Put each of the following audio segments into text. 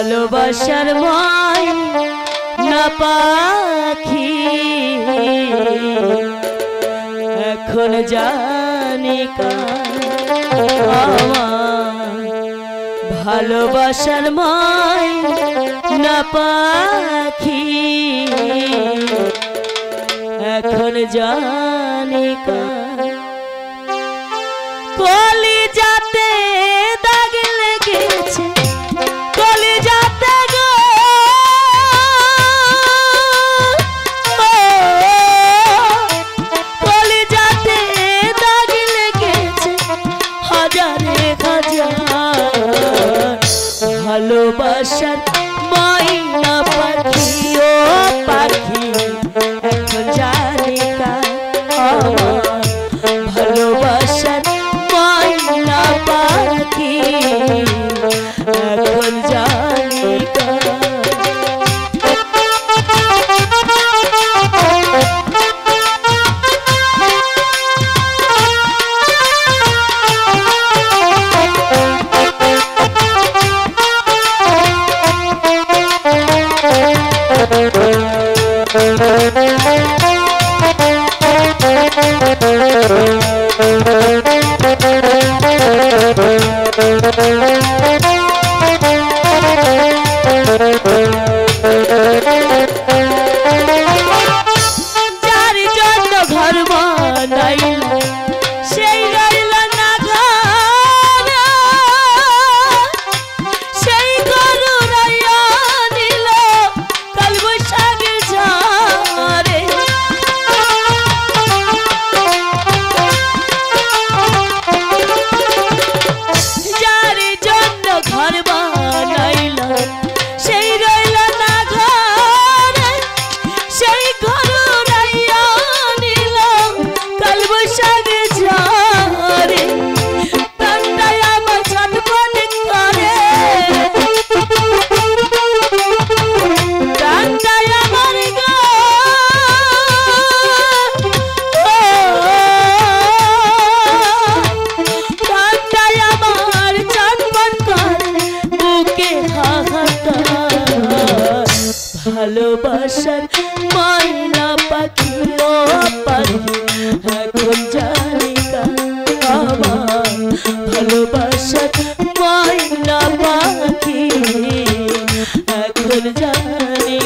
ভালোবাসার ময়না পাখি এখন জানি আমার ভালোবাসার ময়না পাখি এখন জানি কলি যাতে দাগ লেগেছে কলি যাতে গো কলি যাতে দাগ লেগেছে হাজারে হাজার ভালোবাসার ময়না পাখি ও পাখি এখন জানি আমার ভালোবাসার ময়না পাখি এখন জানি যার জন্য ঘর বানাইল সেই রইল না ঘর সেই গরু রাইয়া নিল কাল বৈশাখে ঝড়ে যার জন্য ঘর বানাইল সেই রইল না ঘর সেই গরু রাইয়া নিল কাল বৈশাখে ঝড়ে প্রাণটাই আমার ছটফট করে প্রাণটাই আমার গো প্রাণটাই আমার ছটফট করে বুকে হাহাকার ভালোবাসার ময়না পাখি ও পাখি এখন জানি আমার ভালোবাসার ময়না পাখি এখন জানি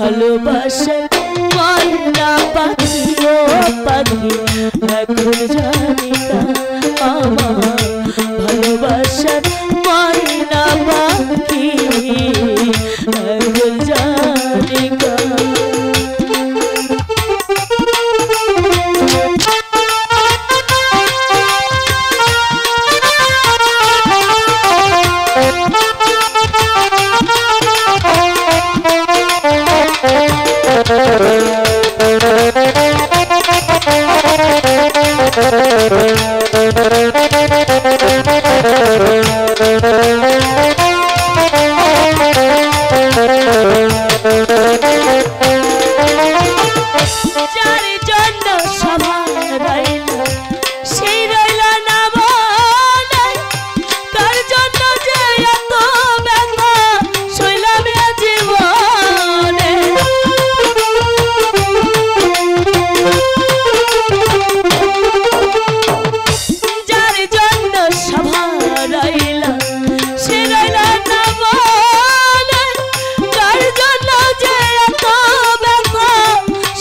ভালোবাসার ময়না পাখি ও পাখি এখন জানি আমার ভালোবাসার ময়না পাখি এখন জানি Thank you. হারাইলা সে রইলা না মনে কার জন্য যে এত ব্যথা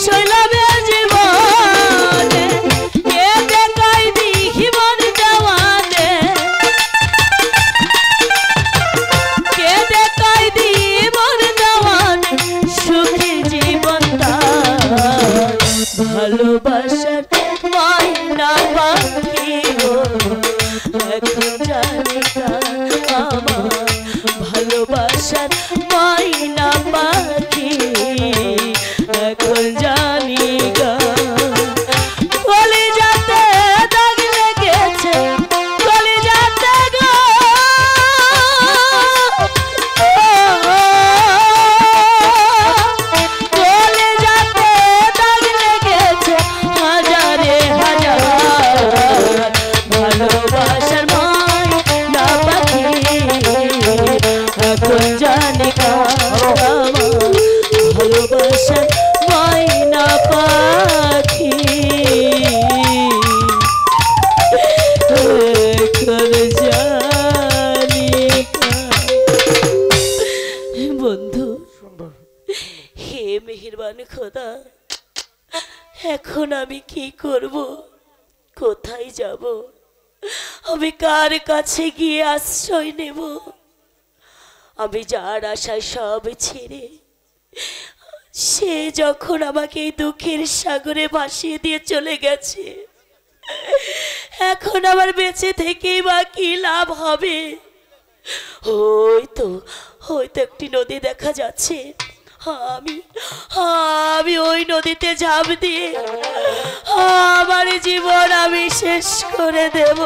শৈলাম এ জীবনে কে দেখাই দিহি মন দেওয়ানে কে দেখাই দিই মন দেওয়ানে সুখী জীবন তার ভালোবাসার ময়না পাখি গো এখন জানি আমার ভালোবাসার ময়না পাখি এখন জানি গা কলিজাতে দাগ লেগেছে কলিজাতে গো কলিজাতে দাগ লেগেছে হাজারে হাজার ভালোবাসার ময়না পাখি এখন জানি ভালোবাসার ময়না পাখি এখন জানি বন্ধু হে মেহেরবান খোদা এখন আমি কি করব কোথায় যাব আমি কার কাছে গিয়ে আশ্রয় নেব আমি যার আশায় সব ছেড়ে সে যখন আমাকে এই দুঃখের সাগরে ভাসিয়ে দিয়ে চলে গেছে এখন আমার বেঁচে থেকে বা কি লাভ হবে হয়তো একটি নদী দেখা যাচ্ছে আমি ওই নদীতে ঝাঁপ দিয়ে আমার জীবন আমি শেষ করে দেব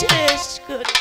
শেষ করে